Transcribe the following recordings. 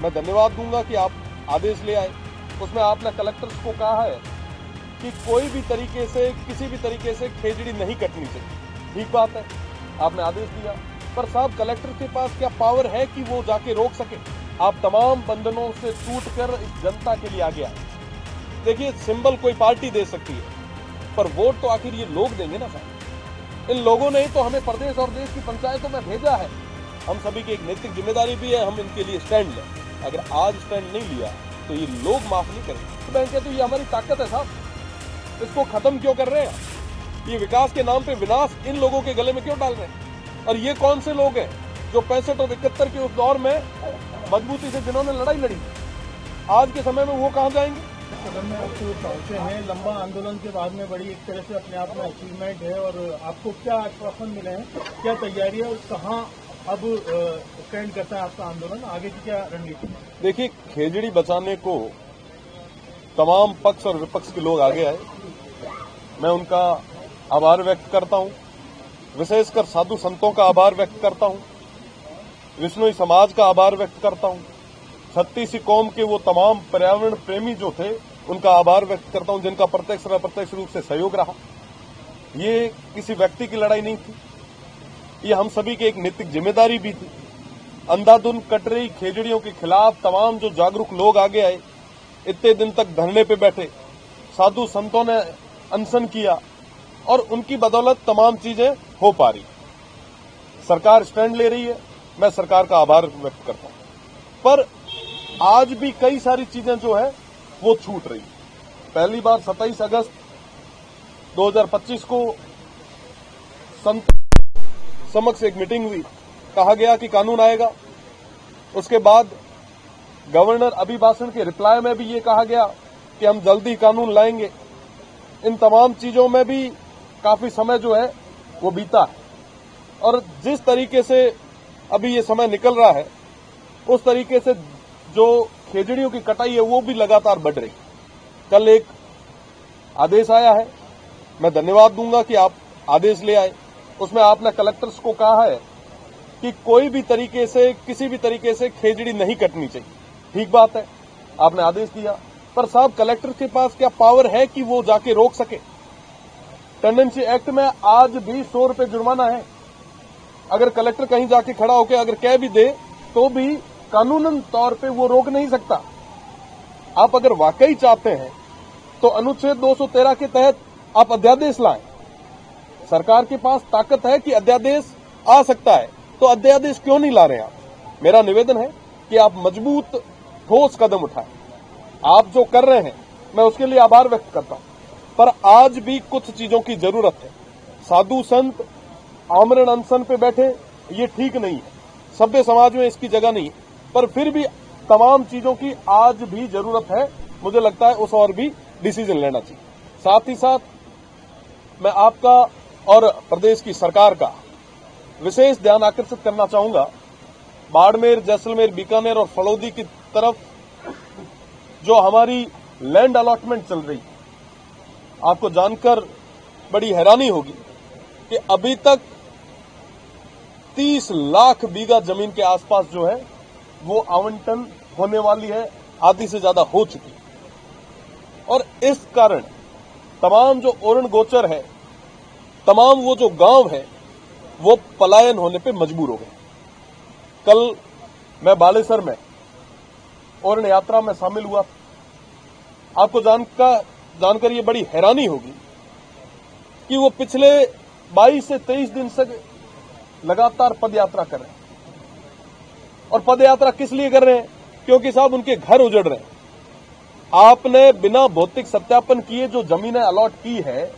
मैं धन्यवाद दूंगा कि आप आदेश ले आए। उसमें आपने कलेक्टर्स को कहा है कि कोई भी तरीके से, किसी भी तरीके से खेजड़ी नहीं कटनी चाहिए। ठीक बात है, आपने आदेश दिया, पर साहब कलेक्टर के पास क्या पावर है कि वो जाके रोक सके? आप तमाम बंधनों से टूटकर इस जनता के लिए आगे आए। देखिए, सिंबल कोई पार्टी दे सकती है, पर वोट तो आखिर ये लोग देंगे ना साहब। इन लोगों ने ही तो हमें प्रदेश और देश की पंचायतों में भेजा है। हम सभी की एक नैतिक जिम्मेदारी भी है, हम इनके लिए स्टैंड लें। अगर आज स्टैंड नहीं लिया तो ये लोग माफ नहीं करेंगे। बैंक है तो ये हमारी ताकत है साहब, इसको खत्म क्यों कर रहे हैं? ये विकास के नाम पे विनाश इन लोगों के गले में क्यों डाल रहे हैं? और ये कौन से लोग हैं जो 65 और 71 के उस दौर में मजबूती से जिन्होंने लड़ाई लड़ी, आज के समय में वो कहां जाएंगे? सदन में आप पहुंचे हैं, लंबा आंदोलन के बाद में बड़ी एक तरह से अपने आप में अचीवमेंट है, और आपको क्या आश्वासन मिले हैं, क्या तैयारी है और कहाँ अब स्टैंड करता है आपका आंदोलन, आगे की क्या रणनीति है? देखिए, खेजड़ी बचाने को तमाम पक्ष और विपक्ष के लोग आगे आए, मैं उनका आभार व्यक्त करता हूं। विशेषकर साधु संतों का आभार व्यक्त करता हूं, विष्णुई समाज का आभार व्यक्त करता हूं, छत्तीसी कौम के वो तमाम पर्यावरण प्रेमी जो थे उनका आभार व्यक्त करता हूं, जिनका प्रत्यक्ष और अप्रत्यक्ष रूप से सहयोग रहा। ये किसी व्यक्ति की लड़ाई नहीं थी, ये हम सभी की एक नैतिक जिम्मेदारी भी थी। अंधाधुंध कट रही खेजड़ियों के खिलाफ तमाम जो जागरूक लोग आगे आए, इतने दिन तक धरने पे बैठे, साधु संतों ने अनशन किया और उनकी बदौलत तमाम चीजें हो पा रही। सरकार स्टैंड ले रही है, मैं सरकार का आभार व्यक्त करता हूं, पर आज भी कई सारी चीजें जो है वो छूट रही। पहली बार 27 अगस्त 2025 को संत समक्ष एक मीटिंग हुई, कहा गया कि कानून आएगा। उसके बाद गवर्नर अभिभाषण के रिप्लाई में भी ये कहा गया कि हम जल्दी कानून लाएंगे। इन तमाम चीजों में भी काफी समय जो है वो बीता है, और जिस तरीके से अभी ये समय निकल रहा है उस तरीके से जो खेजड़ियों की कटाई है वो भी लगातार बढ़ रही। कल एक आदेश आया है, मैं धन्यवाद दूंगा कि आप आदेश ले आए। उसमें आपने कलेक्टर्स को कहा है कि कोई भी तरीके से, किसी भी तरीके से खेजड़ी नहीं कटनी चाहिए। ठीक बात है, आपने आदेश दिया, पर साहब कलेक्टर के पास क्या पावर है कि वो जाके रोक सके? टेंडेंसी एक्ट में आज भी 100 रुपए जुर्माना है। अगर कलेक्टर कहीं जाके खड़ा होकर अगर कह भी दे तो भी कानूनन तौर पे वो रोक नहीं सकता। आप अगर वाकई चाहते हैं तो अनुच्छेद 213 के तहत आप अध्यादेश लाएं। सरकार के पास ताकत है कि अध्यादेश आ सकता है, तो अध्यादेश क्यों नहीं ला रहे हैं आप? मेरा निवेदन है कि आप मजबूत ठोस कदम उठाएं। आप जो कर रहे हैं मैं उसके लिए आभार व्यक्त करता हूं, पर आज भी कुछ चीजों की जरूरत है। साधु संत आमरण अनशन पे बैठे, ये ठीक नहीं है, सभ्य समाज में इसकी जगह नहीं है, पर फिर भी तमाम चीजों की आज भी जरूरत है। मुझे लगता है उस और भी डिसीजन लेना चाहिए। साथ ही साथ मैं आपका और प्रदेश की सरकार का विशेष ध्यान आकर्षित करना चाहूंगा। बाड़मेर, जैसलमेर, बीकानेर और फलौदी की तरफ जो हमारी लैंड अलॉटमेंट चल रही है, आपको जानकर बड़ी हैरानी होगी कि अभी तक 30 लाख बीघा जमीन के आसपास जो है वो आवंटन होने वाली है, आधी से ज्यादा हो चुकी है। और इस कारण तमाम जो ओरण गोचर है, तमाम वो जो गांव है वो पलायन होने पे मजबूर हो गए। कल मैं बालेसर में ओरण यात्रा में शामिल हुआ। आपको जानकर ये बड़ी हैरानी होगी कि वो पिछले 22 से 23 दिन से लगातार पदयात्रा कर रहे हैं। और पदयात्रा किस लिए कर रहे हैं? क्योंकि साहब उनके घर उजड़ रहे हैं। आपने बिना भौतिक सत्यापन किए जो जमीनें अलॉट की है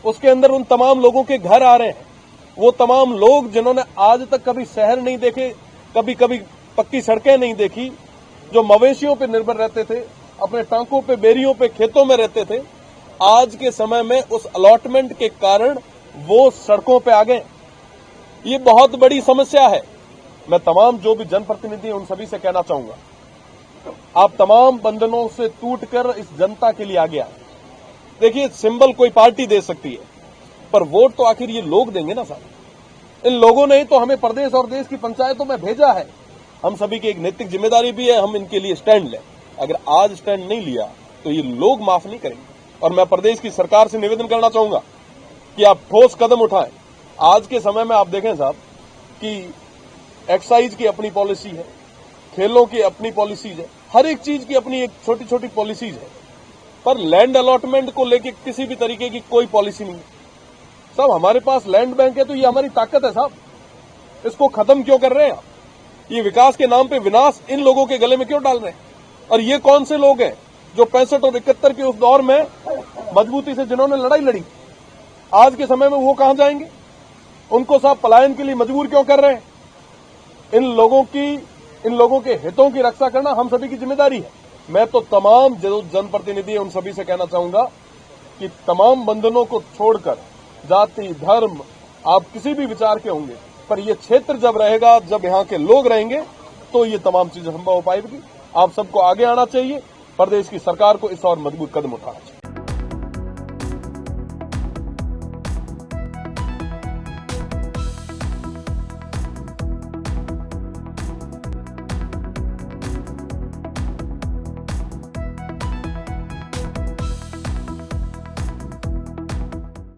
उसके अंदर उन तमाम लोगों के घर आ रहे हैं। वो तमाम लोग जिन्होंने आज तक कभी शहर नहीं देखे, कभी पक्की सड़कें नहीं देखी, जो मवेशियों पे निर्भर रहते थे, अपने टांकों पे, बेरियों पे, खेतों में रहते थे, आज के समय में उस अलॉटमेंट के कारण वो सड़कों पे आ गए। ये बहुत बड़ी समस्या है। मैं तमाम जो भी जनप्रतिनिधि हैं उन सभी से कहना चाहूंगा, आप तमाम बंधनों से टूटकर इस जनता के लिए आगे आए। देखिए, सिंबल कोई पार्टी दे सकती है, पर वोट तो आखिर ये लोग देंगे ना साहब। इन लोगों ने ही तो हमें प्रदेश और देश की पंचायतों में भेजा है। हम सभी की एक नैतिक जिम्मेदारी भी है, हम इनके लिए स्टैंड लें। अगर आज स्टैंड नहीं लिया तो ये लोग माफ नहीं करेंगे। और मैं प्रदेश की सरकार से निवेदन करना चाहूंगा कि आप ठोस कदम उठाएं। आज के समय में आप देखें साहब कि एक्साइज की अपनी पॉलिसी है, खेलों की अपनी पॉलिसीज है, हर एक चीज की अपनी एक छोटी छोटी पॉलिसीज है, पर लैंड अलॉटमेंट को लेकर किसी भी तरीके की कोई पॉलिसी नहीं है। साहब हमारे पास लैंड बैंक है तो ये हमारी ताकत है साहब, इसको खत्म क्यों कर रहे हैं आप? ये विकास के नाम पे विनाश इन लोगों के गले में क्यों डाल रहे हैं? और ये कौन से लोग हैं जो 65 और 71 के उस दौर में मजबूती से जिन्होंने लड़ाई लड़ी, आज के समय में वो कहां जाएंगे? उनको साहब पलायन के लिए मजबूर क्यों कर रहे हैं? इन लोगों के हितों की रक्षा करना हम सभी की जिम्मेदारी है। मैं तो तमाम जो जनप्रतिनिधि हैं उन सभी से कहना चाहूंगा कि तमाम बंधनों को छोड़कर, जाति धर्म आप किसी भी विचार के होंगे, पर यह क्षेत्र जब रहेगा, जब यहां के लोग रहेंगे तो ये तमाम चीजें संभव हो पाएगी। आप सबको आगे आना चाहिए, प्रदेश की सरकार को इस और मजबूत कदम उठाना चाहिए।